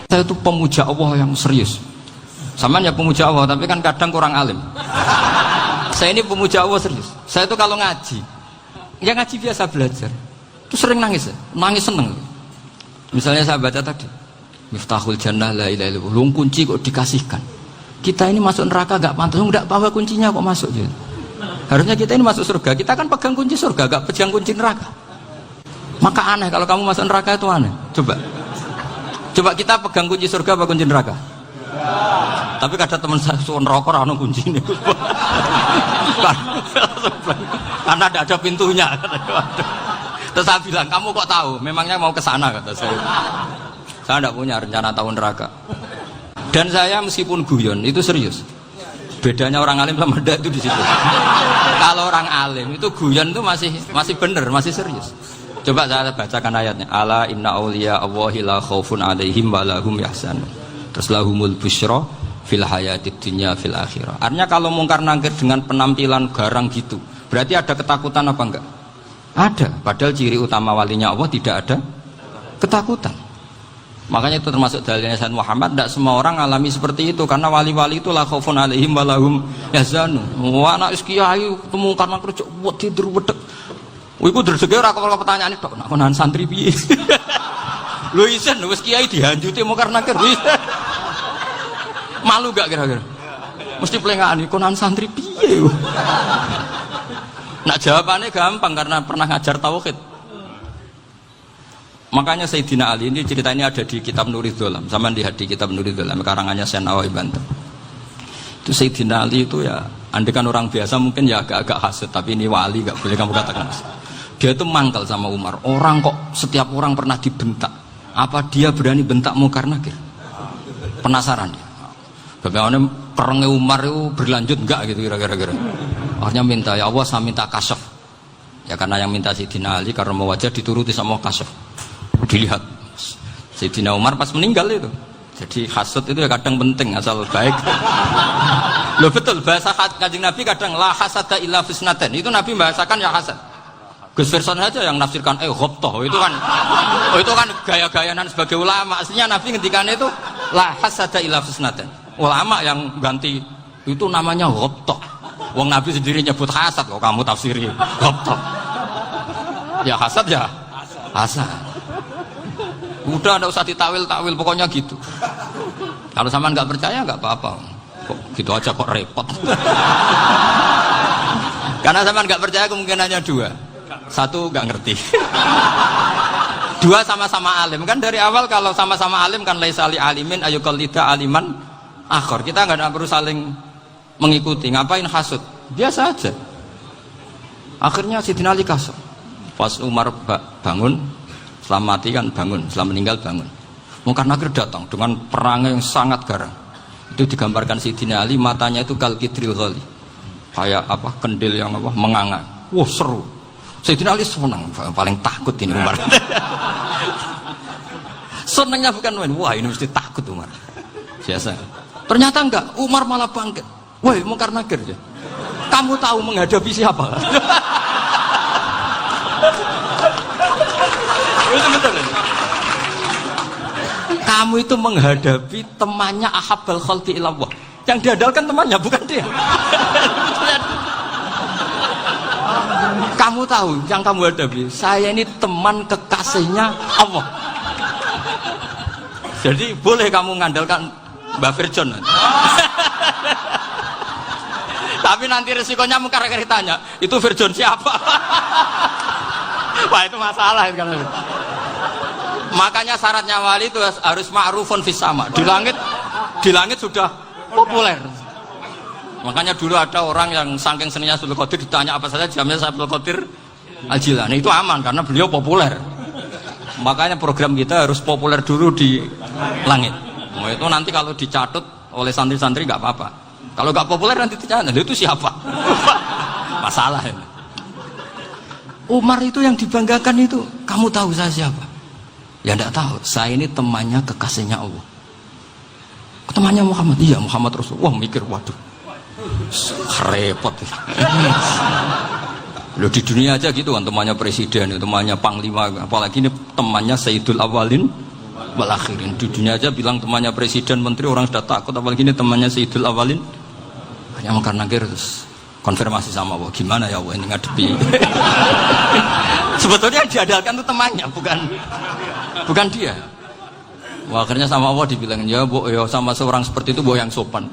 Saya itu pemuja Allah yang serius. Samaan ya pemuja Allah, tapi kan kadang kurang alim. Saya ini pemuja Allah serius. Saya itu kalau ngaji, ya ngaji biasa belajar, itu sering nangis, nangis seneng. Misalnya saya baca tadi, Miftahul Jannah la ilaha illallah, lung kunci kok dikasihkan. Kita ini masuk neraka gak pantas, enggak bawa kuncinya kok masuk gitu. Harusnya kita ini masuk surga, kita kan pegang kunci surga, gak pegang kunci neraka. Maka aneh kalau kamu masuk neraka itu aneh. Coba kita pegang kunci surga apa kunci neraka? Tapi kadang teman saya suruh neraka ora ono kuncine. Karena tidak ada pintunya. Terus saya bilang, kamu kok tahu? Memangnya mau ke sana, kata saya. Saya tidak punya rencana tahu neraka. Dan saya meskipun guyon itu serius. Bedanya orang alim sama ndak itu di situ. Kalau orang alim itu guyon itu masih benar, masih serius. Coba saya bacakan ayatnya. Ala inna auliya Allahi la khaufun alaihim wa lahum yahzanun. Terus lahumul busyra fil hayatid dunya fil akhirah. Artinya kalau mungkar nangkir dengan penampilan garang gitu, berarti ada ketakutan apa enggak? Ada. Padahal ciri utama walinya Allah tidak ada ketakutan. Makanya itu termasuk dalilnya Sayyid Muhammad. Tidak semua orang alami seperti itu, karena wali-wali itu la khaufun alaihim wa lahum yahzanun. Wah anak kiai mungkar nangkir buat tidur wedek. Iku dreseke ora kok pertanyaan itu, nak konan santri piye? Lho isen wis kiai dihanjuti mungkar nakir. Malu gak kira-kira? Mesti plengane konan santri piye? Nak jawabannya gampang karena pernah ngajar tauhid. Makanya Sayyidina Ali ini cerita ini ada di kitab Nurul Dholam. Sama lihat di kitab Nurul Dholam karangannya Syekh Nawawi Banten. Itu Sayyidina Ali itu ya, andekan orang biasa mungkin ya agak-agak hasud, tapi ini wali gak boleh kamu katakan. Dia itu mangkal sama Umar. Orang kok setiap orang pernah dibentak. Apa dia berani bentak mungkar nakir? Penasaran dia. Bagaimana perangnya Umar itu berlanjut enggak gitu kira-kira. Akhirnya minta, ya Allah saya minta kasyaf. Ya karena yang minta Sayyidina Ali karena mau wajah dituruti sama kasyaf. Dilihat Sayyidina Umar pas meninggal itu. Jadi hasud itu ya kadang penting asal baik. Loh betul, bahasa Kanjeng Nabi kadang la hasada illa fisnaten. Itu Nabi bahasakan ya hasad. Gus Verson saja yang nafsirkan ghobtoh itu kan gaya-gayanan sebagai ulama. Aslinya Nabi ngendikannya itu la hasada illa fisnaten. Ulama yang ganti itu namanya ghobtoh. Wong Nabi sendiri nyebut hasad kok kamu tafsiri ghobtoh. Ya hasad ya hasad. Udah enggak usah ditawil-tawil pokoknya gitu. Kalau sampean nggak percaya nggak apa-apa. Kok gitu aja kok repot. Karena sampean nggak percaya kemungkinannya dua. Satu nggak ngerti. Dua sama-sama alim. Kan dari awal kalau sama-sama alim kan laisa li alimin ayuqallida aliman akhir. Kita nggak perlu saling mengikuti. Ngapain hasud? Biasa aja. Akhirnya Sayyidina Ali kasar. Pas Umar bangun, setelah mati kan bangun, setelah meninggal bangun. Mungkar nakir datang dengan perang yang sangat garang. Itu digambarkan Sayyidina Ali, matanya itu kal kidril ghali. Kayak apa? Kendil yang apa? Menganga. Wah, seru. Sayyidina Ali senang, paling takut ini Umar. Senangnya bukan main, wah ini mesti takut Umar. Biasa. Ternyata enggak, Umar malah bangkit. Woi, mungkar nakir ya. Kamu tahu menghadapi siapa? Itu betul. Kamu itu menghadapi temannya ahabbal khalqi ilallah. Yang diandalkan temannya bukan dia. Kamu tahu yang kamu hadapi, saya ini teman kekasihnya Allah. Jadi boleh kamu mengandalkan Mbak Virjon. Tapi nanti resikonya mungkar nakir tanya, itu Virjon siapa? Wah itu masalah kan. Makanya syaratnya wali itu harus ma'rufun fis sama. Di langit sudah populer. Makanya dulu ada orang yang saking seninya Abdul Qadir ditanya apa saja jamnya Abdul Qadir Al-Jilani. Itu aman karena beliau populer. Makanya program kita harus populer dulu di langit. Nah, itu nanti kalau dicatut oleh santri-santri nggak apa-apa. Kalau nggak populer nanti ditanya, itu siapa? Masalah ini. Umar itu yang dibanggakan itu, kamu tahu saya siapa? Ya enggak tahu. Saya ini temannya kekasihnya Allah. Temannya Muhammad. Iya Muhammad Rasul. Wah mikir waduh. Repot. Loh di dunia aja gitu kan, temannya presiden, temannya panglima, apalagi ini temannya Sayyidul Awalin wal akhirin. Di dunia aja bilang temannya presiden, menteri, orang sudah takut, apalagi ini temannya Sayyidul Awalin. Hanya mungkar nakir terus konfirmasi sama Allah, gimana ya Allah ini ngadepi. Sebetulnya yang diandalkan itu temannya, bukan dia. Wah, akhirnya sama Allah dibilang, ya bu, ya sama seorang seperti itu bu yang sopan.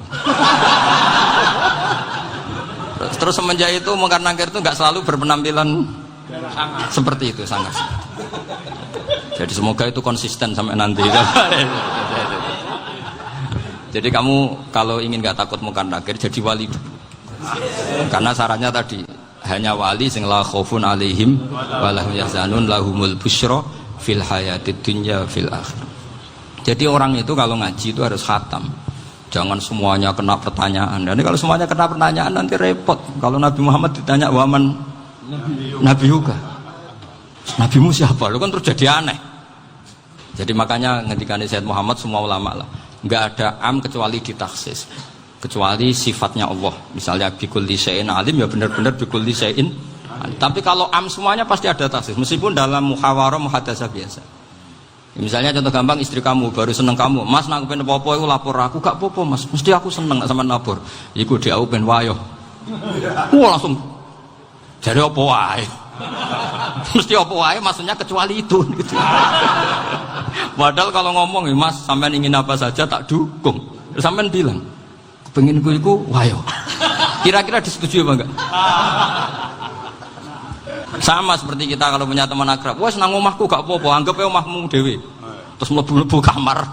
Terus semenjak itu mungkar nakir itu nggak selalu berpenampilan seperti itu, sangat. Jadi semoga itu konsisten sampai nanti. Jadi kamu kalau ingin nggak takut mungkar nakir, jadi wali dulu. Karena syaratnya tadi hanya wali sing la khaufun alaihim walahum yahzanun lahumul busyra fil hayatid dunya fil akhirah. Jadi orang itu kalau ngaji itu harus khatam. Jangan semuanya kena pertanyaan. Dan kalau semuanya kena pertanyaan nanti repot. Kalau Nabi Muhammad ditanya waman Nabi juga. Nabimu siapa? Lu kan terus jadi aneh. Jadi makanya ketika Sayyid Muhammad semua ulama lah, nggak ada am kecuali ditaksis. Kecuali sifatnya Allah. Misalnya bikulli syai'in alim ya benar-benar bikulli syai'in alim. Tapi kalau am semuanya pasti ada taksis. Meskipun dalam muhawarah muhadasah biasa. Misalnya contoh gampang, istri kamu baru seneng kamu, mas nak pengen apa-apa itu lapor aku, gak apa-apa mas, mesti aku seneng sama lapor. Iku dia aku pengen wayo. Wah langsung jadi apa wae. Mesti apa wae maksudnya kecuali itu gitu. Padahal kalau ngomong mas sampean ingin apa saja tak dukung. Sampean bilang pengen ku iku wayo. Kira-kira disetujui apa enggak? Sama seperti kita kalau punya teman akrab, wes nang omahku gak apa-apa, anggap ya omahmu dewe. Terus mlebu-mlebu kamar.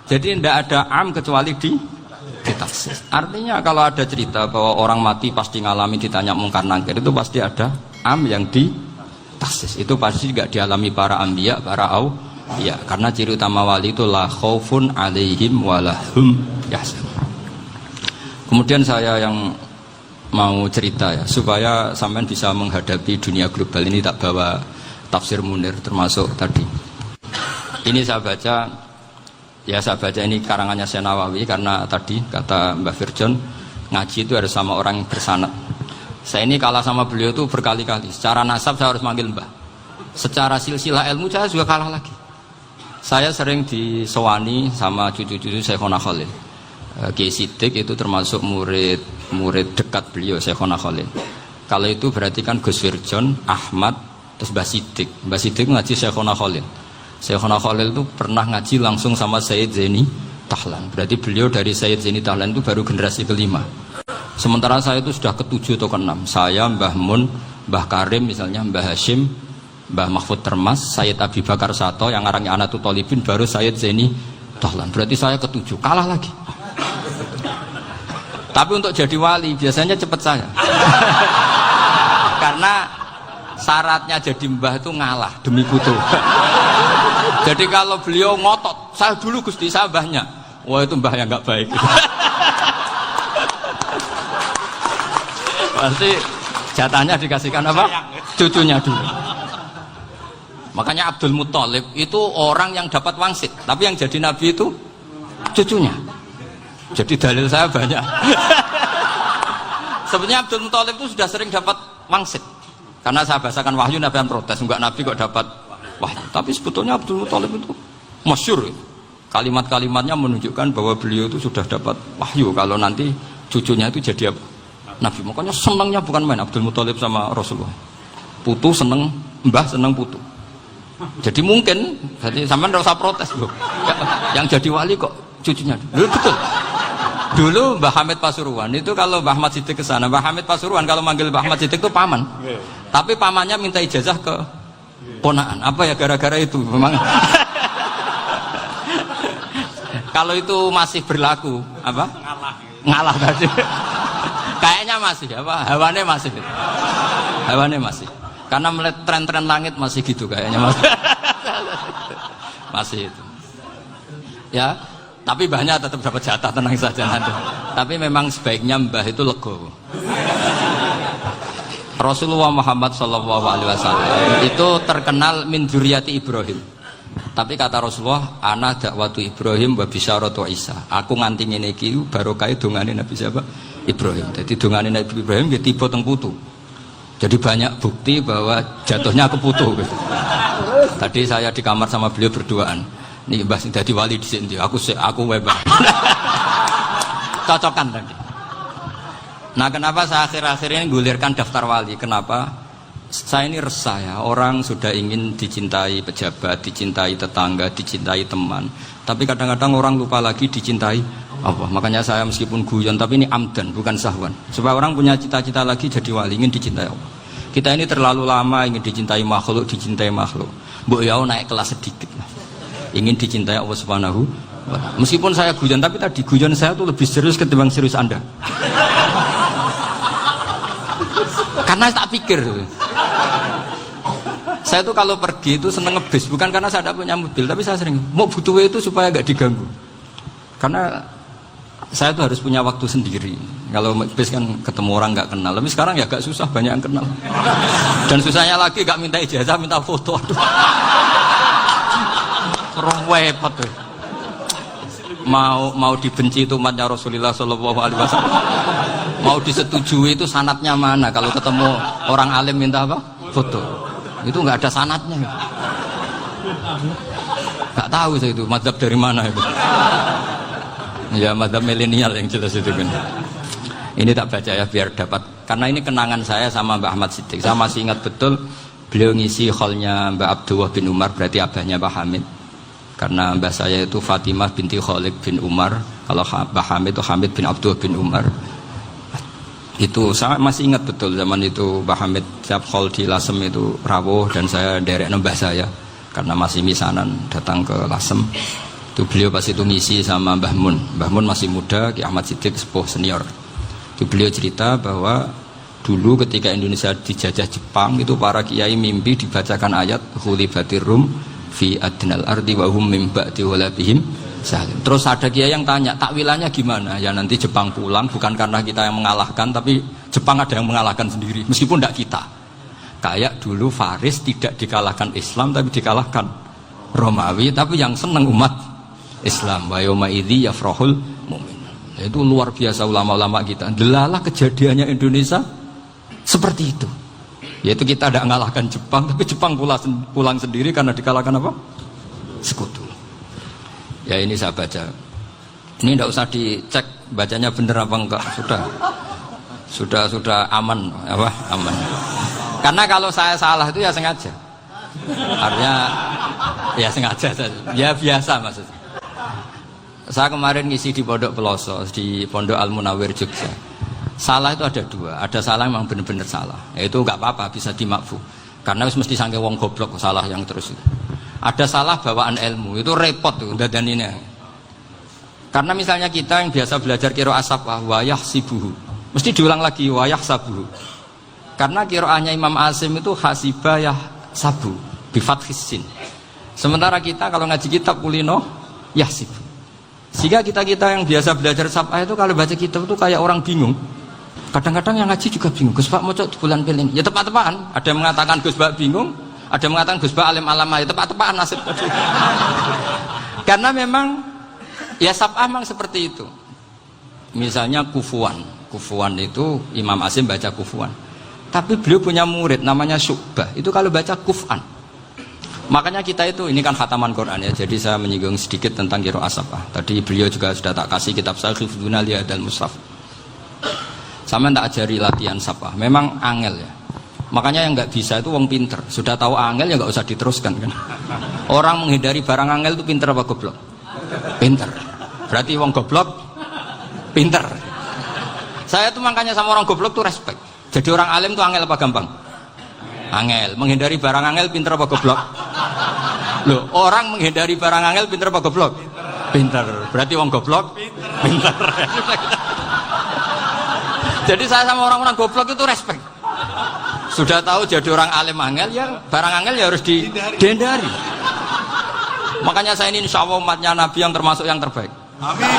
Jadi tidak ada am kecuali ditaksis. Artinya kalau ada cerita bahwa orang mati pasti ngalami ditanya mungkar nakir, itu pasti ada am yang ditaksis. Itu pasti gak dialami para anbiya, para auliya. Karena ciri utama wali itu la khaufun alaihim walahum yahzanun. Kemudian saya yang mau cerita ya supaya sampean bisa menghadapi dunia global ini, tak bawa tafsir Munir termasuk tadi. Ini saya baca ini karangannya Syekh Nawawi karena tadi kata Mbah Firjon ngaji itu harus sama orang yang bersanad. Saya ini kalah sama beliau itu berkali-kali. Secara nasab saya harus manggil Mbah. Secara silsilah ilmu saya juga kalah lagi. Saya sering disewani sama cucu-cucu Syekhona Khalil. Kiai Siddiq itu termasuk murid dekat beliau Syekhona Khalil. Kalau itu berarti kan Gus Firjon, Ahmad, terus Mbah Siddiq. Mbah Siddiq ngaji Syekhona Khalil. Syekhona Khalil itu pernah ngaji langsung sama Sayyid Zaini Tahlan. Berarti beliau dari Sayyid Zaini Tahlan itu baru generasi kelima. Sementara saya itu sudah ke-7 atau ke-6. Saya, Mbah Mun, Mbah Karim misalnya, Mbah Hashim, Mbah Mahfud Termas, Sayyid Abi Bakar Sato yang arangnya Anatul Tolibin, baru Sayyid Zaini Tahlan. Berarti saya ke-7, kalah lagi. Tapi untuk jadi wali biasanya cepat saya. Karena syaratnya jadi mbah itu ngalah demi putu. Jadi kalau beliau ngotot, saya dulu Gusti, saya mbahnya. Wah itu mbah yang nggak baik. Pasti jatahnya dikasihkan apa? Cucunya dulu. Makanya Abdul Muthalib itu orang yang dapat wangsit, tapi yang jadi nabi itu cucunya. Jadi dalil saya banyak. Sebenarnya Abdul Muthalib itu sudah sering dapat wangsit. Karena saya bahasakan wahyu, Nabi yang protes, enggak Nabi kok dapat wahyu. Tapi sebetulnya Abdul Muthalib itu masyhur. Kalimat-kalimatnya menunjukkan bahwa beliau itu sudah dapat wahyu kalau nanti cucunya itu jadi apa? Nabi. Makanya senangnya bukan main Abdul Muthalib sama Rasulullah. Putu seneng, mbah seneng putu. Jadi mungkin, jadi sampean enggak usah protes, Bro. Yang jadi wali kok cucunya. Betul. Dulu Mbah Hamid Pasuruan itu kalau Mbah Ahmad Siddiq ke sana, Mbah Hamid Pasuruan kalau manggil Mbah Ahmad Siddiq itu paman. Tapi pamannya minta ijazah ke ponaan. Apa ya gara-gara itu memang. Kalau itu masih berlaku, apa? Ngalah tadi. Kayaknya masih apa? Hawane masih. Hawane masih. Karena melihat tren-tren langit masih gitu kayaknya masih. Masih itu. Ya. Tapi mbahnya tetap dapat jatah, tenang saja nanti. Tapi memang sebaiknya mbah itu legowo. Rasulullah Muhammad SAW itu terkenal min dzurriyyati Ibrahim. Tapi kata Rasulullah, ana dakwatu Ibrahim wa bisyaratu Isa. Aku nganti ngene iki barokah dongane Nabi siapa? Ibrahim. Jadi dongane Nabi Ibrahim nggih tiba teng putu. Jadi banyak bukti bahwa jatuhnya ke putu gitu. Tadi saya di kamar sama beliau berduaan. Nih Mbah sing dadi wali di sini. Aku webah. Cocokan tadi. Nah, kenapa saya akhir-akhir ini gulirkan daftar wali? Kenapa? Saya ini resah ya. Orang sudah ingin dicintai pejabat, dicintai tetangga, dicintai teman. Tapi kadang-kadang orang lupa lagi dicintai Allah. Makanya saya meskipun guyon, tapi ini amdan, bukan sahwan. Supaya orang punya cita-cita lagi jadi wali, ingin dicintai Allah. Kita ini terlalu lama ingin dicintai makhluk. Mbok ya naik kelas sedikit. Ingin dicintai Allah Subhanahu wa Ta'ala. Meskipun saya guyon, tapi tadi guyon saya tuh lebih serius ketimbang serius Anda. Karena tak pikir. Saya tuh kalau pergi itu seneng ngebis, bukan karena saya tidak punya mobil, tapi saya sering mau butuh itu supaya nggak diganggu. Karena saya tuh harus punya waktu sendiri. Kalau bis kan ketemu orang nggak kenal, tapi sekarang ya agak susah, banyak yang kenal. Dan susahnya lagi nggak minta ijazah, minta foto. Repot tuh. Mau dibenci itu umatnya Rasulullah Shallallahu Alaihi Wasallam. Mau disetujui itu sanatnya mana? Kalau ketemu orang alim minta apa? Foto. Itu nggak ada sanatnya. Nggak tahu saya itu mazhab dari mana itu. Ya mazhab milenial yang jelas itu kan. Ini tak baca ya biar dapat, karena ini kenangan saya sama Mbak Ahmad Siddiq. Saya masih ingat betul beliau ngisi hallnya Mbak Abdullah bin Umar, berarti abahnya Mbak Hamid. Karena mbah saya itu Fatimah binti Khalid bin Umar, kalau Mbak Hamid itu Hamid bin Abdullah bin Umar. Itu saya masih ingat betul zaman itu Mbah Hamid siap hall di Lasem itu rawuh dan saya derek nembah saya karena masih misanan datang ke Lasem. Itu beliau pas itu ngisi sama Mbah Mun. Mbah Mun masih muda, Ki Ahmad Siddiq sepuh senior. Itu beliau cerita bahwa dulu ketika Indonesia dijajah Jepang itu para kiai mimpi dibacakan ayat Khulibatir Rum fi adnal ardi wa hum min ba'di walabihim. Terus ada kiai yang tanya, takwilannya gimana? Ya nanti Jepang pulang bukan karena kita yang mengalahkan, tapi Jepang ada yang mengalahkan sendiri, meskipun tidak kita. Kayak dulu Faris tidak dikalahkan Islam, tapi dikalahkan Romawi, tapi yang senang umat Islam. Wa yauma idzi yafrahul mu'min. Itu luar biasa ulama-ulama kita. Delalah kejadiannya Indonesia seperti itu. Yaitu kita tidak mengalahkan Jepang, tapi Jepang pulang sendiri karena dikalahkan apa? Sekutu. Ya ini saya baca. Ini tidak usah dicek bacanya bener apa enggak, sudah aman apa? Aman. Karena kalau saya salah itu ya sengaja. Artinya ya sengaja saja. Ya biasa maksudnya. Saya kemarin ngisi di Pondok Peloso, di Pondok Al Munawir Jogja. Salah itu ada dua. Ada salah memang benar-benar salah. Ya itu enggak apa-apa, bisa dimakfu. Karena mesti sangke wong goblok salah yang terus itu. Ada salah bawaan ilmu, itu repot tuh dan ini. Karena misalnya kita yang biasa belajar qiraah safah wayah sibuhu, mesti diulang lagi wayah sabuhu. Karena qiraahnya Imam Asim itu hasibah yah sabu bi fathis sin. Sementara kita kalau ngaji kitab kulino yahsib. Sehingga kita yang biasa belajar safah itu kalau baca kitab itu kayak orang bingung. Kadang-kadang yang ngaji juga bingung. Gus Pak mau cok bulan pilih. Ya tepat-tepatan. Ada yang mengatakan Gus Pak bingung. Ada yang mengatakan Gus Ba alim alama, ya tepat-tepat nasib tadi. Karena memang ya sab'ah memang seperti itu. Misalnya kufuan itu Imam Asim baca kufuan. Tapi beliau punya murid namanya Syu'bah. Itu kalau baca kuf'an. Makanya kita itu, ini kan khataman Quran ya. Jadi saya menyinggung sedikit tentang qiraah sab'ah. Tadi beliau juga sudah tak kasih kitab saya Hifdzuna Liyadal Mushaf. Sama tak ajari latihan sab'ah. Memang angel ya. Makanya yang nggak bisa itu wong pinter. Sudah tahu angel ya nggak usah diteruskan kan. Orang menghindari barang angel itu pinter apa goblok? Pinter. Berarti wong goblok pinter. Saya tuh makanya sama orang goblok tuh respect. Jadi orang alim tuh angel apa gampang? Angel. Menghindari barang angel pinter apa goblok? Loh, orang menghindari barang angel pinter apa goblok? Pinter. Berarti wong goblok pinter. Jadi saya sama orang-orang goblok itu respect. Sudah tahu jadi orang alim angel ya barang angel ya harus dihindari. Makanya saya ini insya Allah umatnya Nabi yang termasuk yang terbaik. Amin.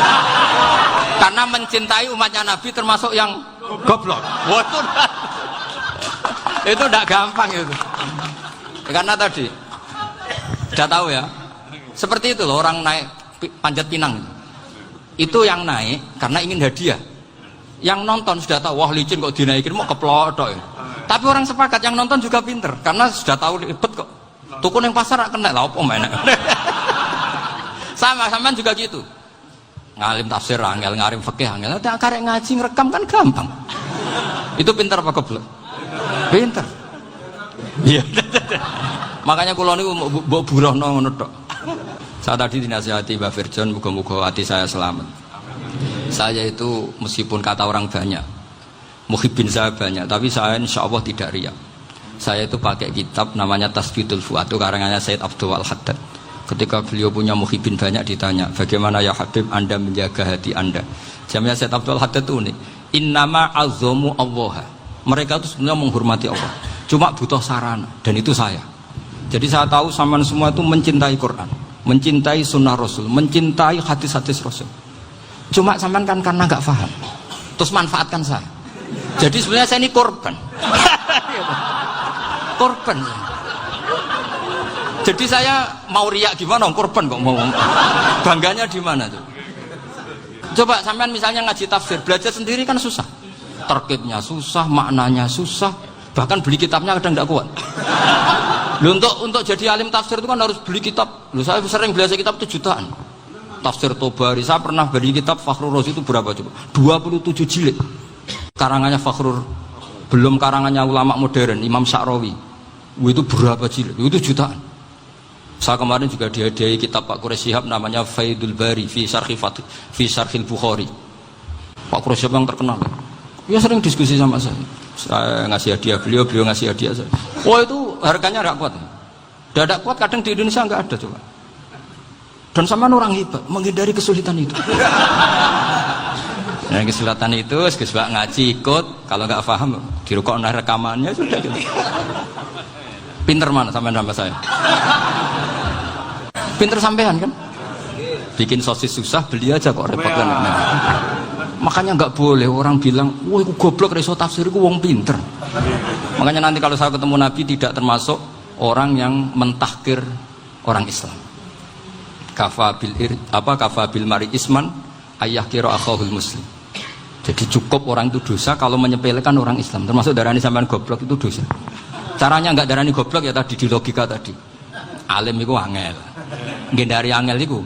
Karena mencintai umatnya Nabi termasuk yang goblok. Itu tidak gampang itu. Karena tadi sudah tahu ya. Seperti itu loh orang naik Panjat Pinang. Itu yang naik karena ingin hadiah. Yang nonton sudah tahu wah licin kok dinaikin mau keplodok ya. Tapi orang sepakat yang nonton juga pinter karena sudah tahu ribet kok Tuku ning pasar rak kena lah opo menek. Sama sampean juga gitu. Ngalim tafsir angel, ngalim fikih angel. Nek karek ngaji ngerekam kan gampang. Itu pintar apa goblok? Pintar. Iya. Makanya kula niku mbok burohno ngono tok. Saya tadi dinasihati Mbak Firjon, muga-muga hati saya selamat. Saya itu meskipun kata orang banyak, muhibbin saya banyak, tapi saya insya Allah tidak riya. Saya itu pakai kitab namanya Tasbidul Fuad, itu karangannya Said Abdul Al-Haddad. Ketika beliau punya muhibbin banyak ditanya, bagaimana ya Habib Anda menjaga hati Anda? Jamnya Said Abdul Al-Haddad itu nih, innama azzamu Allah. Mereka itu sebenarnya menghormati Allah, cuma butuh sarana, dan itu saya. Jadi saya tahu sampean semua itu mencintai Quran, mencintai sunnah Rasul, mencintai hadis-hadis Rasul. Cuma sampean kan karena nggak paham, terus manfaatkan saya. Jadi sebenarnya saya ini korban. Korban. Jadi saya mau riak gimana? Korban kok mau. Bangganya di mana tuh? Coba sampean misalnya ngaji tafsir, belajar sendiri kan susah. Terkitnya susah, maknanya susah, bahkan beli kitabnya kadang nggak kuat. Loh, untuk jadi alim tafsir itu kan harus beli kitab. Loh, saya sering belajar kitab itu jutaan. Tafsir Tobari, saya pernah beli kitab Fakhrur Razi itu berapa coba? 27 jilid. Karangannya Fakhrur, belum karangannya ulama modern, Imam Sya'rawi. Itu berapa jilid? Itu jutaan. Saya kemarin juga dihadiahi kitab Pak Quraish Shihab namanya Faidul Bari fi Syarhil Bukhari. Pak Quraish Shihab yang terkenal. Dia sering diskusi sama saya. Saya ngasih hadiah beliau ngasih hadiah saya. Wah, itu harganya nggak kuat. Tidak kuat, kadang di Indonesia nggak ada coba. Dan sama orang hebat menghindari kesulitan itu. Yang kesulitan itu, sebab ngaji ikut, kalau nggak paham dirukok rekamannya sudah gitu. Pinter mana sampean sama saya? Pinter sampean kan? Bikin sosis susah, beli aja kok repot kan. Nah, makanya nggak boleh orang bilang, wah aku goblok reso tafsir, aku wong pinter. Makanya nanti kalau saya ketemu Nabi tidak termasuk orang yang mentahkir orang Islam. Kafabil mari isman ayah kira akhahul muslim. Jadi cukup orang itu dosa kalau menyepelekan orang Islam, termasuk darani sampean goblok itu dosa. Caranya nggak darani goblok ya tadi di logika tadi. Alim itu angel, gendari angel itu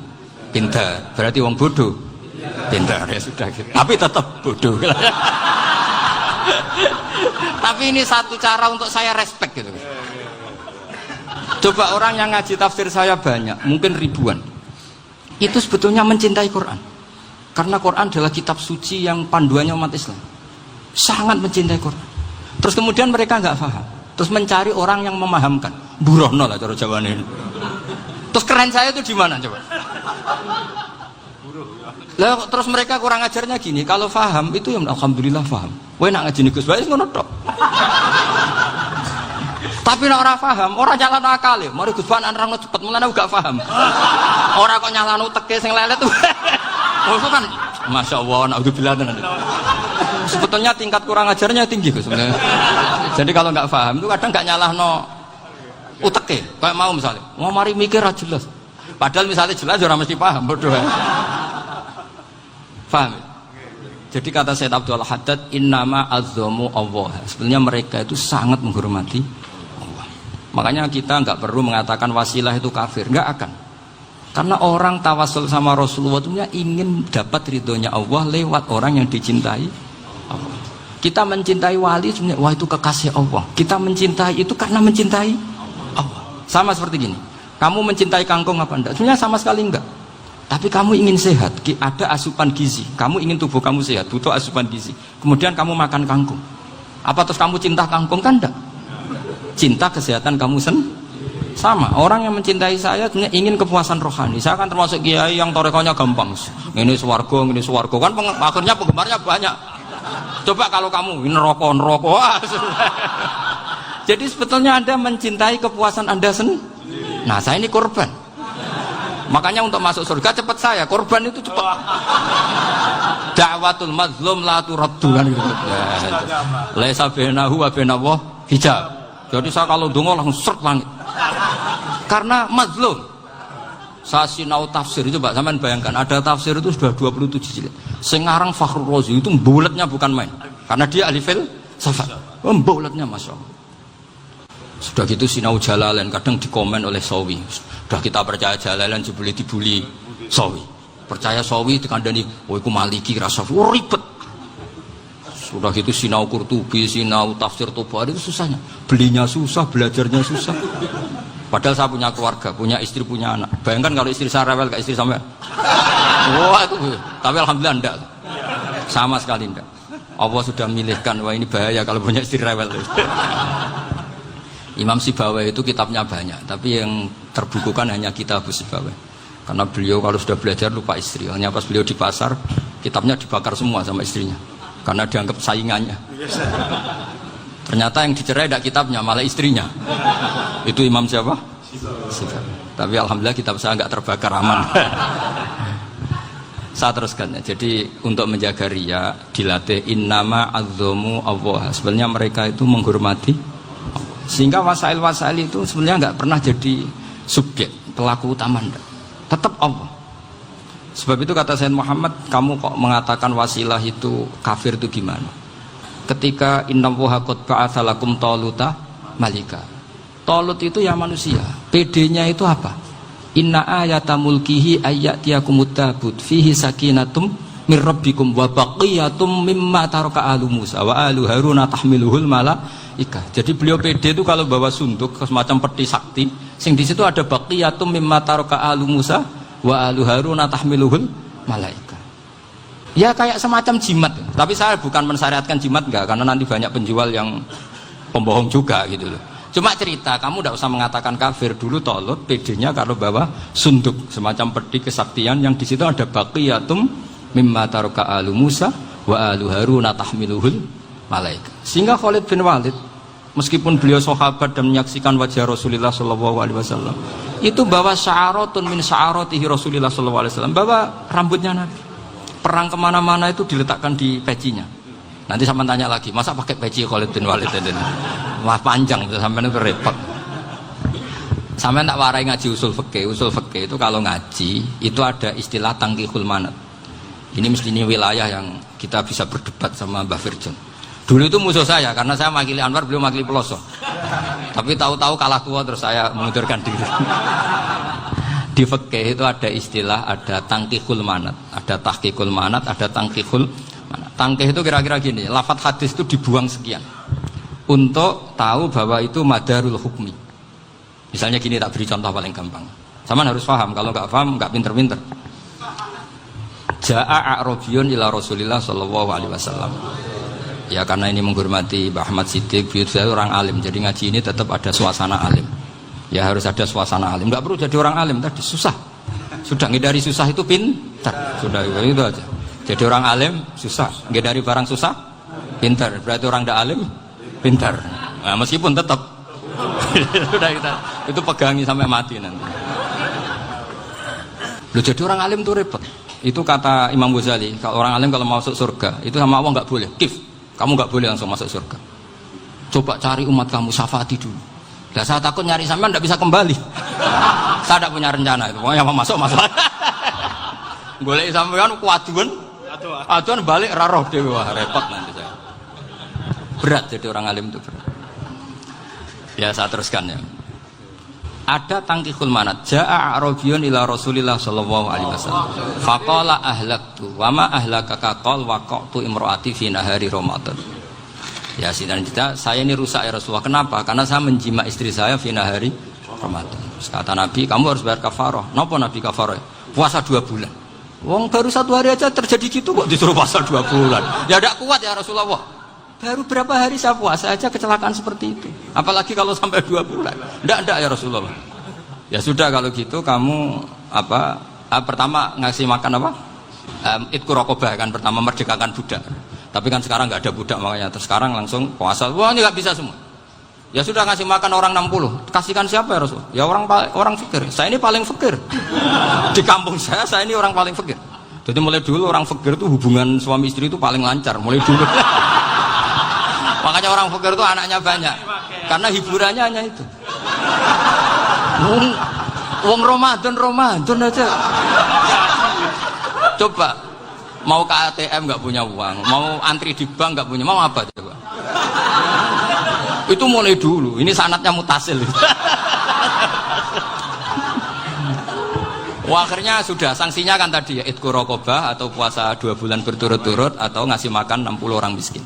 pinter, berarti wong bodoh pinter ya sudah gitu. Tapi tetap bodoh. Tapi ini satu cara untuk saya respect gitu. Coba orang yang ngaji tafsir saya banyak, mungkin ribuan. Itu sebetulnya mencintai Quran. Karena Quran adalah kitab suci yang panduannya umat Islam. Sangat mencintai Quran. Terus kemudian mereka nggak paham. Terus mencari orang yang memahamkan. Burohno lah cara jawabannya. Terus keren saya itu di mana coba? Lah terus mereka kurang ajarnya gini, kalau paham itu ya alhamdulillah paham. Kowe nak ngaji Gus Bae ngono tok. Tapi nek ora paham, ora nyalano akal ya. Mari Gus Bae nerangno cepet, mulane gak paham. Ora kok nyalano teke sing lelet tuh. Oh kan, masya Allah, naudzubillah tenan. Sebetulnya tingkat kurang ajarnya tinggi Gus sebenarnya. Jadi kalau nggak paham itu kadang nggak nyalahno uteke, kayak mau misalnya, mau mari mikir aja jelas. Padahal misalnya jelas orang mesti paham, bodoh ya. Paham? Jadi kata Said Abdul Haddad, innama azzamu Allah. Sebenarnya mereka itu sangat menghormati Allah. Makanya kita nggak perlu mengatakan wasilah itu kafir, nggak akan. Karena orang tawasul sama Rasulullah itu ingin dapat ridhonya Allah lewat orang yang dicintai Allah. Kita mencintai wali sebenarnya, wah itu kekasih Allah. Kita mencintai itu karena mencintai Allah. Sama seperti gini, kamu mencintai kangkung apa enggak? Sebenarnya sama sekali enggak. Tapi kamu ingin sehat, ada asupan gizi. Kamu ingin tubuh kamu sehat, butuh asupan gizi. Kemudian kamu makan kangkung. Apa terus kamu cinta kangkung? Kan enggak. Cinta kesehatan kamu sama. Orang yang mencintai saya sebenarnya ingin kepuasan rohani. Saya kan termasuk kiai yang torekonya gampang. Ini swarga, kan akhirnya penggemarnya banyak. Coba kalau kamu ini neraka. Jadi sebetulnya Anda mencintai kepuasan Anda sendiri. Nah, saya ini korban. Makanya untuk masuk surga cepat saya, korban itu cepat. Da'watul mazlum la turaddu kan gitu. Laisa bainahu wa bainallah hijab. Jadi saya kalau donga langsung seret langit. Karena mazlum. Saya sinau tafsir itu, Pak, sampean bayangkan ada tafsir itu sudah 27 jilid. Sing ngarang Fakhrur Razi itu bulatnya bukan main. Karena dia ahli filsafat. Bulatnya Masya Allah. Sudah gitu sinau Jalalain kadang dikomen oleh Sawi. Sudah kita percaya Jalalain jebule dibuli Sawi. Percaya Sawi dikandani, "Oh iku Maliki rasa ribet." Sudah gitu sinau Qurtubi, sinau tafsir Tabari itu susahnya. Belinya susah, belajarnya susah. Padahal saya punya keluarga, punya istri, punya anak. Bayangkan kalau istri saya rewel kayak istri sampai. Wah itu. Tapi alhamdulillah enggak. Sama sekali enggak. Allah sudah milihkan, wah ini bahaya kalau punya istri rewel. Imam Sibawai itu kitabnya banyak, tapi yang terbukukan hanya kitab Sibawai. Karena beliau kalau sudah belajar lupa istri. Hanya pas beliau di pasar, kitabnya dibakar semua sama istrinya. Karena dianggap saingannya. Ternyata yang dicerai tidak kitabnya, malah istrinya. Itu Imam siapa? Sibawai. Tapi alhamdulillah kitab saya nggak terbakar, aman. Saya teruskan ya. Jadi untuk menjaga riya dilatih innama azzamu Allah. Sebenarnya mereka itu menghormati. Sehingga wasail-wasail itu sebenarnya nggak pernah jadi subjek pelaku utama, tetap Allah. Sebab itu kata Sayyid Muhammad, kamu kok mengatakan wasilah itu kafir itu gimana? Ketika innallaha qad ba'atsa lakum taluta malika. Talut itu ya manusia. PD-nya itu apa? Inna ayata mulkihi ayyatiyakumut tabut fihi sakinatum mir rabbikum wa baqiyatum mimma taraka alu Musa wa alu Haruna tahmiluhul malaika. Jadi beliau PD itu kalau bawa sunduk semacam peti sakti, sing di situ ada baqiyatum mimma taraka alu Musa wa alu Haruna tahmiluhul malaika. Ya kayak semacam jimat. Tapi saya bukan mensyariatkan jimat enggak, karena nanti banyak penjual yang pembohong juga gitu loh. Cuma cerita, kamu tidak usah mengatakan kafir. Dulu Talut PD-nya kalau bawa sunduk semacam peti kesaktian yang di situ ada baqiyatum mimma taraka alu Musa wa alu Haruna tahmiluhul malaika. Sehingga Khalid bin Walid meskipun beliau sahabat dan menyaksikan wajah Rasulullah SAW, itu bawa sya'aratun min sya'aratihi Rasulullah SAW, bawa rambutnya Nabi. Perang kemana-mana itu diletakkan di pecinya. Nanti sampai tanya lagi, masa pakai peci Khalid bin Walid ini? Wah panjang, sampai itu repot. Sampai tak warai ngaji usul fikih. Usul fikih itu kalau ngaji itu ada istilah tangkihul manat. Ini mesti ini wilayah yang kita bisa berdebat sama Mbah Firjon. Dulu itu musuh saya karena saya makili Anwar, beliau makili Peloso. Tapi tahu-tahu kalah tua terus saya mengundurkan diri. Di fikih itu ada istilah, ada tangkihul manat, ada tahqiqul manat, ada tangkihul manat. Tangkih itu kira-kira gini, lafadz hadis itu dibuang sekian untuk tahu bahwa itu madarul hukmi. Misalnya gini, tak beri contoh paling gampang. Sama harus paham, kalau nggak paham nggak pinter-pinter. Ja'a a'rabiyun ila Rasulillah sallallahu alaihi wasallam. Ya karena ini menghormati Mbah Ahmad Siddiq, beliau orang alim, jadi ngaji ini tetap ada suasana alim. Ya harus ada suasana alim. Enggak perlu jadi orang alim tadi, susah. Sudah ngindari susah itu pintar. Sudah itu aja. Jadi orang alim susah, ngindari barang susah pintar. Berarti orang tidak alim pintar. Nah, meskipun tetap sudah kita itu pegangi sampai mati nanti. Loh, jadi orang alim itu repot. Itu kata Imam Ghazali, kalau orang alim kalau mau masuk surga itu sama Allah nggak boleh. Kif, kamu nggak boleh langsung masuk surga. Coba cari umat kamu, syafaati dulu. Nah, saya takut nyari sampean tidak bisa kembali. Saya tidak punya rencana itu. Pokoknya mau masuk. Golek sampean kuaduan, aduan balik raroh dewe, wah repot nanti saya. Berat jadi orang alim itu berat. Ya saya teruskan ya. Ada tangkihul manat. Ja'a a'rabiyun ila Rasulillah sallallahu alaihi wasallam. Faqala ahlaktu wa ma ahlakaka qal waqatu imraati fi nahari Ramadan. Ya sidang kita, saya ini rusak ya Rasulullah. Kenapa? Karena saya menjima istri saya fi nahari Ramadan. Terus kata Nabi, kamu harus bayar kafarah. Napa Nabi kafarah? Puasa 2 bulan. Wong baru 1 hari aja terjadi gitu kok disuruh puasa 2 bulan. Ya tidak kuat ya Rasulullah. Baru berapa hari saya puasa aja kecelakaan seperti itu. Apalagi kalau sampai 2 bulan. Tidak ya Rasulullah. Ya sudah kalau gitu kamu apa? Pertama ngasih makan apa? Itqu raqabah kan, pertama merdekakan budak. Tapi kan sekarang nggak ada budak makanya terus sekarang langsung puasa. Wah ini nggak bisa semua. Ya sudah ngasih makan orang 60. Kasihkan siapa ya Rasul? Ya orang fakir. Saya ini paling fakir. Di kampung saya ini orang paling fakir. Jadi mulai dulu orang fakir itu hubungan suami istri itu paling lancar. Mulai dulu. Makanya orang fakir itu anaknya banyak. Karena hiburannya hanya itu. Wong Ramadan aja. Coba mau ke ATM nggak punya uang, mau antri di bank nggak punya, mau apa coba? Itu mulai dulu. Ini sanatnya mutasil. Wah, akhirnya sudah sanksinya kan tadi ya idku raqabah atau puasa 2 bulan berturut-turut atau ngasih makan 60 orang miskin.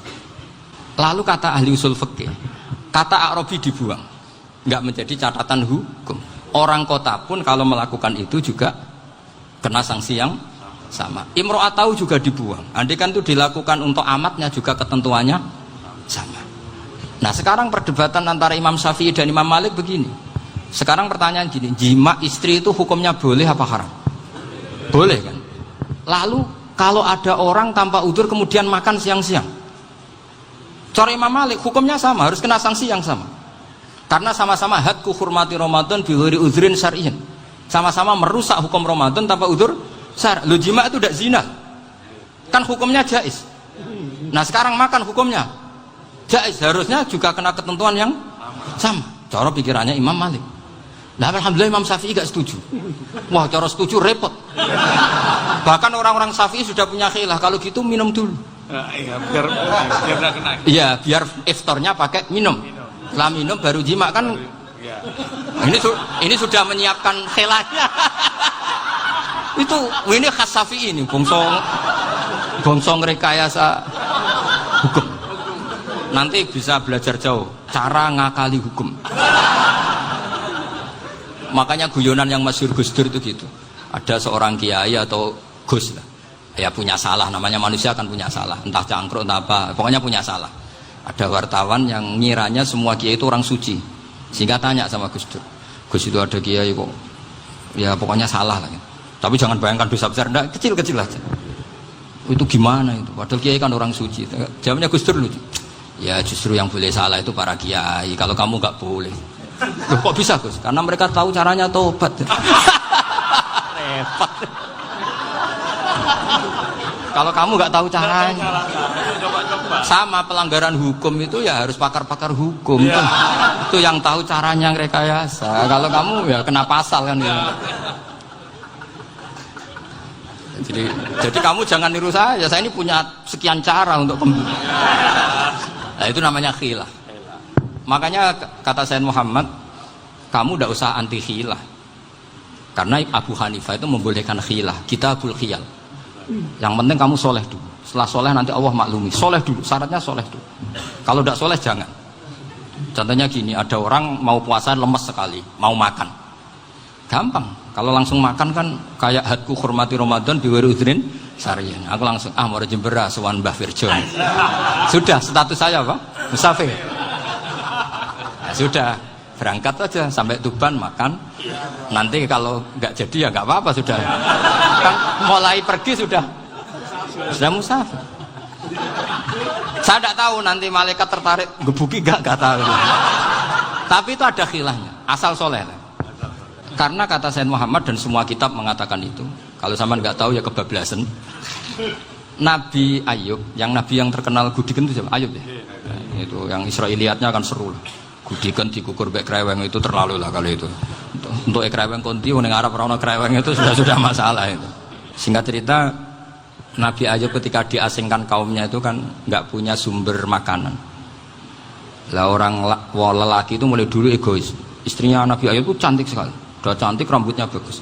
Lalu kata ahli usul fikih, kata A'rabi dibuang, nggak menjadi catatan hukum. Orang kota pun kalau melakukan itu juga kena sanksi yang sama. Imro'atau juga dibuang. Andai kan itu dilakukan untuk amatnya juga ketentuannya sama. Nah sekarang perdebatan antara Imam Syafi'i dan Imam Malik begini. Sekarang pertanyaan gini, jima istri itu hukumnya boleh apa haram? Boleh kan? Lalu kalau ada orang tanpa udzur kemudian makan siang-siang, cara Imam Malik hukumnya sama, harus kena sanksi yang sama. Karena sama-sama hadku hurmati Ramadan bi ghairi udzrin syar'iyyin. Sama-sama merusak hukum Ramadan tanpa udzur syar'. Lo jima itu tidak zina. Kan hukumnya jaiz. Nah, sekarang makan hukumnya jaiz, harusnya juga kena ketentuan yang sama. Cara pikirannya Imam Malik. Nah, alhamdulillah Imam Syafi'i gak setuju. Wah, cara setuju repot. Bahkan orang-orang Syafi'i sudah punya khilaf, kalau gitu minum dulu. Iya, biar gak kena. Iya, biar iftarnya pakai minum. Setelah minum baru jima kan. Ya. Ini sudah menyiapkan khilafnya. Ini khas Syafi'i ini, bongsong rekayasa hukum. Nanti bisa belajar jauh cara ngakali hukum. Makanya guyonan yang masyhur Gus Dur itu gitu. Ada seorang kiai atau Gus lah, ya punya salah, namanya manusia kan punya salah, entah cangkruk entah apa, pokoknya punya salah. Ada wartawan yang ngiranya semua kiai itu orang suci, sehingga tanya sama Gus Dur, Gus itu ada kiai kok, ya pokoknya salah lah. Tapi jangan bayangkan dosa besar, enggak, kecil-kecil aja. Itu gimana itu? Padahal kiai kan orang suci. Jawabnya Gus Dur lucu. Ya justru yang boleh salah itu para kiai, kalau kamu nggak boleh. Loh, kok bisa Gus? Karena mereka tahu caranya tobat. Repot. Kalau kamu nggak tahu caranya, sama pelanggaran hukum itu ya harus pakar-pakar hukum. Itu yang tahu caranya rekayasa. Kalau kamu ya kena pasal kan. Jadi kamu jangan niru saya. Saya ini punya sekian cara untuk Nah, itu namanya khilaf. Makanya kata Sayyid Muhammad, kamu tidak usah anti khilaf. Karena Abu Hanifah itu membolehkan khilaf, kitabul khiyal. Yang penting kamu soleh dulu. Setelah soleh nanti Allah maklumi. Soleh dulu, syaratnya soleh dulu. Kalau tidak soleh jangan. Contohnya gini, ada orang mau puasa lemes sekali, mau makan. Gampang. Kalau langsung makan kan kayak hadku hormati Ramadan biwari udrin syar'iyyin. Aku langsung mau jembera sowan Mbah Firjon. Sudah status saya apa? Musafir. Ya, sudah berangkat aja sampai Tuban makan. Nanti kalau nggak jadi ya nggak apa-apa sudah. Kan mulai pergi sudah musafir. Saya tidak tahu nanti malaikat tertarik gebuki nggak tahu. Tapi itu ada khilafnya. Asal soleh. Karena kata Sayyid Muhammad dan semua kitab mengatakan itu. Kalau sama nggak tahu ya kebablasan. Nabi Ayub, yang nabi yang terkenal gudikan itu siapa? Ayub ya. Nah, itu yang Israiliyatnya kan seru lah. Gudikan dikukur bek kreweng itu terlalu lah kalau itu. Untuk kreweng konti ning Arab ora ono kreweng itu sudah masalah itu. Singkat cerita, Nabi Ayub ketika diasingkan kaumnya itu kan nggak punya sumber makanan. Lah orang lelaki itu mulai dulu egois. Istrinya Nabi Ayub itu cantik sekali. Udah cantik, rambutnya bagus.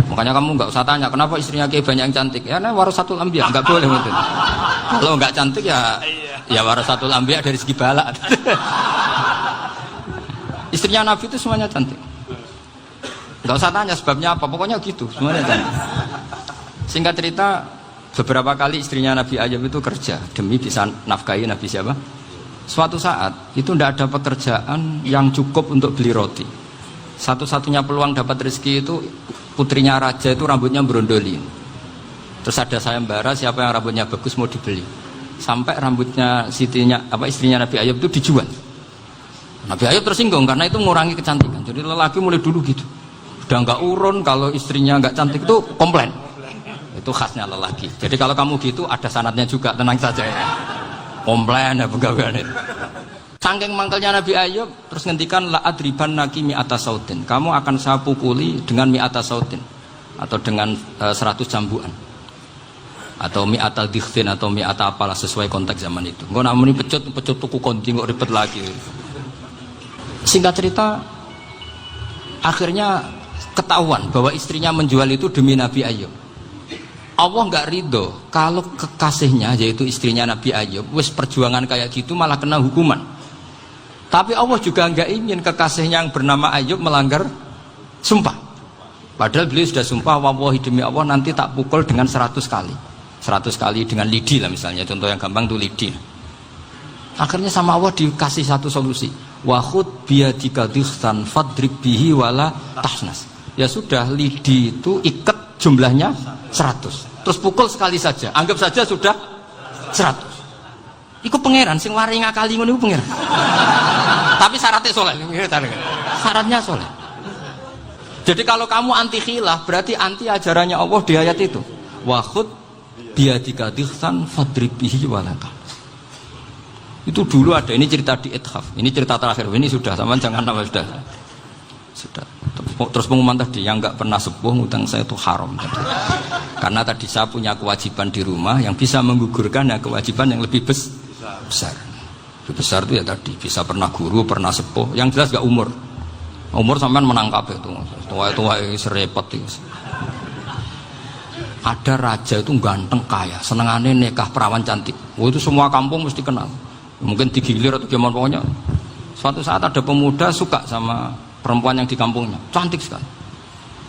Makanya kamu nggak usah tanya kenapa istrinya kayak banyak yang cantik. Ya nah warasatul anbiya, nggak boleh gitu. Kalau nggak cantik ya warasatul anbiya dari segi balak. Istrinya Nabi itu semuanya cantik. Nggak usah tanya sebabnya apa, pokoknya gitu, semuanya cantik. Singkat cerita, beberapa kali istrinya Nabi Ayub itu kerja demi bisa nafkahi Nabi siapa? Suatu saat itu tidak ada pekerjaan yang cukup untuk beli roti. Satu-satunya peluang dapat rezeki itu putrinya raja itu rambutnya berondoli. Terus ada sayembara siapa yang rambutnya bagus mau dibeli. Sampai rambutnya istrinya Nabi Ayub itu dijual. Nabi Ayub tersinggung karena itu mengurangi kecantikan. Jadi lelaki mulai dulu gitu. Udah nggak urun kalau istrinya nggak cantik itu komplain. Itu khasnya lelaki. Jadi kalau kamu gitu ada sanadnya juga, tenang saja ya. Komplain ya pegawaian itu. Saking mangkelnya Nabi Ayub terus ngendikan la adriban naki mi'ata sautin. Kamu akan saya pukuli dengan mi'ata sautin atau dengan 100 cambukan. Atau mi'ata dikhtin atau mi'ata apalah sesuai konteks zaman itu. Engko namanya pecut tuku konti kok ribet lagi. Singkat cerita, akhirnya ketahuan bahwa istrinya menjual itu demi Nabi Ayub. Allah nggak ridho kalau kekasihnya yaitu istrinya Nabi Ayub wis perjuangan kayak gitu malah kena hukuman. Tapi Allah juga nggak ingin kekasihnya yang bernama Ayub melanggar sumpah. Padahal beliau sudah sumpah, wallahi demi Allah nanti tak pukul dengan 100 kali. 100 kali dengan lidi lah misalnya, contoh yang gampang tuh lidi. Akhirnya sama Allah dikasih satu solusi. Wa khud biyadika dikhsan fadrib bihi wala tahnas. Ya sudah, lidi itu ikat jumlahnya 100. Terus pukul sekali saja, anggap saja sudah 100. Iku pangeran sing wari ngakali ngono iku pangeran. Tapi syaratnya soleh. Syaratnya soleh. Jadi kalau kamu anti khilaf berarti anti ajarannya Allah di ayat itu. Wa khud biyadika dikhsan fadrib bihi wala tahnas. Itu dulu ada, ini cerita di Ithaf, ini cerita terakhir, ini sudah, sama jangan nama sudah. Terus pengumuman tadi, yang nggak pernah sepuh ngutang saya itu haram tadi. Karena tadi saya punya kewajiban di rumah yang bisa menggugurkan ya kewajiban yang lebih besar. Lebih besar itu ya tadi, bisa pernah guru, pernah sepuh, yang jelas nggak umur. Umur sampean menangkap itu, tua serepot itu. Ada raja itu ganteng kaya, senengannya nikah perawan cantik. Oh itu semua kampung mesti kenal. Mungkin digilir atau gimana pokoknya. Suatu saat ada pemuda suka sama perempuan yang di kampungnya, cantik sekali.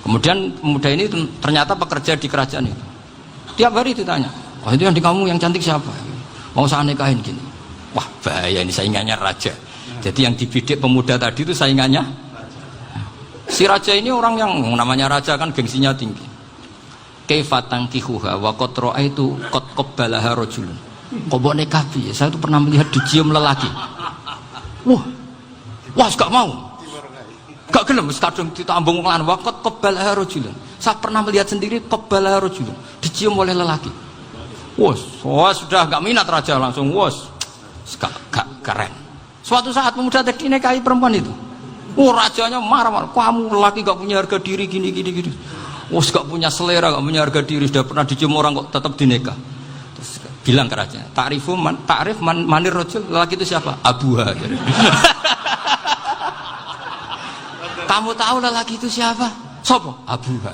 Kemudian pemuda ini ternyata pekerja di kerajaan itu. Tiap hari ditanya, oh itu yang di kampung yang cantik siapa? Mau saya nikahin gini. Wah bahaya, ini saingannya raja. Jadi yang dibidik pemuda tadi itu saingannya. Si raja ini orang yang namanya raja kan gengsinya tinggi. Kaifatang kihuha wa qad ra'aitu qad qabbalaha rajulun. Kobok nekabi, saya itu pernah melihat dicium lelaki. Wah, gak mau, gak gelem, kadang ditambung lan wakot qabbalaha rajulun. Saya pernah melihat sendiri qabbalaha rajulun, dicium oleh lelaki. Wah, sudah gak minat raja langsung, gak keren. Suatu saat pemuda tadi nikahi perempuan itu. Rajanya marah-marah, kamu lelaki gak punya harga diri gini. Gak punya selera, gak punya harga diri, sudah pernah dicium orang kok tetap dinikah. Bilang ke raja, ta'rif manir rajul, lelaki itu siapa? Abuha. Kamu tahu lelaki itu siapa? Sopo? Abuha.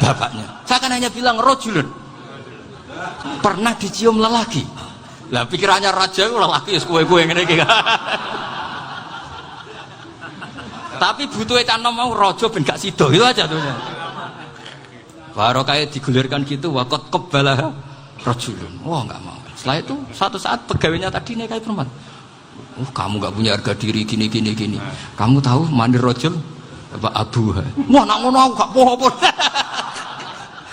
Bapaknya. Saya kan hanya bilang rajulun. Pernah dicium lelaki. Lah pikirannya raja lelaki kue-kue ngene iki. Tapi butuh tanam mau raja ben gak sida itu aja tuh. Baru kayak digulirkan gitu waqat qabbalah rajulun. Wah nggak mau. Setelah itu suatu saat pegawainya tadi nikahi perempuan. Kamu nggak punya harga diri gini. Kamu tahu mandir rajul apa abuha? Wah nak ngono aku gak poho-poho.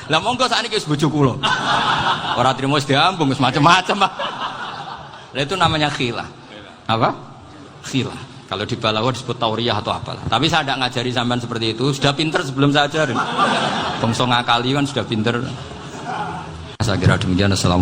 Lah monggo sakniki wis bojo kula. Ora trimo wis diambung wis macam-macam. Lah itu namanya khilah. Apa? Khilah. Kalau di Balawa disebut tauriyah atau apalah. Tapi saya tidak ngajari sampean seperti itu. Sudah pinter sebelum saya ajarin. Bangsa ngakali kan sudah pinter. Saya kira demikian. Assalamualaikum.